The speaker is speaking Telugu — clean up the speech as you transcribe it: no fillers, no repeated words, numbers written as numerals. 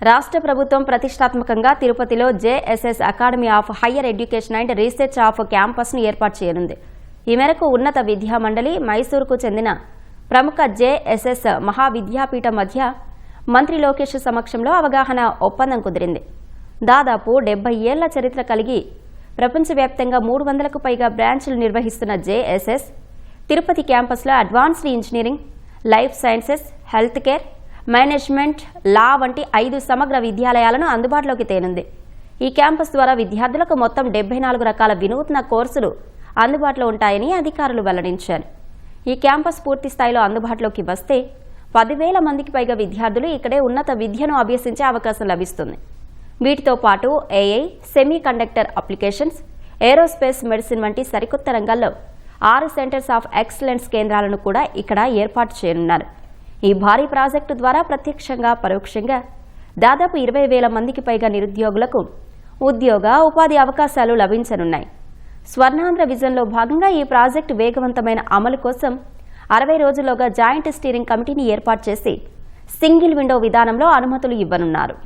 రాష్ట్ర ప్రభుత్వం ప్రతిష్టాత్మకంగా తిరుపతిలో JSS academy of higher education and research of క్యాంపస్ను ఏర్పాటు చేయనుంది. ఈ మేరకు ఉన్నత విద్యా మండలి, మైసూరుకు చెందిన ప్రముఖ జేఎస్ఎస్ మహావిద్యాపీఠం మధ్య మంత్రి లోకేష్ సమక్షంలో అవగాహన ఒప్పందం కుదిరింది. దాదాపు 70 ఏళ్ల చరిత్ర కలిగి ప్రపంచవ్యాప్తంగా 300కు పైగా బ్రాంచ్లు నిర్వహిస్తున్న జేఎస్ఎస్ తిరుపతి క్యాంపస్లో advanced engineering, life sciences, health care, management, law వంటి 5 సమగ్ర విద్యాలయాలను అందుబాటులోకి తేనుంది. ఈ క్యాంపస్ ద్వారా విద్యార్థులకు మొత్తం 74 రకాల వినూత్న కోర్సులు అందుబాటులో ఉంటాయని అధికారులు వెల్లడించారు. ఈ క్యాంపస్ పూర్తి స్థాయిలో అందుబాటులోకి వస్తే 10,000 మందికి పైగా విద్యార్థులు ఇక్కడే ఉన్నత విద్యను అభ్యసించే అవకాశం లభిస్తుంది. వీటితో పాటు AI, semi conductor applications, aerospace medicine వంటి సరికొత్త రంగాల్లో 6 సెంటర్స్ ఆఫ్ ఎక్సలెన్స్ కేంద్రాలను కూడా ఇక్కడ ఏర్పాటు చేయనున్నారు. ఈ భారీ ప్రాజెక్టు ద్వారా ప్రత్యక్షంగా, పరోక్షంగా దాదాపు 20,000 మందికి పైగా నిరుద్యోగులకు ఉద్యోగ, ఉపాధి అవకాశాలు లభించనున్నాయి. స్వర్ణాంధ్ర విజన్లో భాగంగా ఈ ప్రాజెక్టు వేగవంతమైన అమలు కోసం 60 రోజుల్లోగా జాయింట్ స్టీరింగ్ కమిటీని ఏర్పాటు చేసి సింగిల్ విండో విధానంలో అనుమతులు ఇవ్వనున్నారు.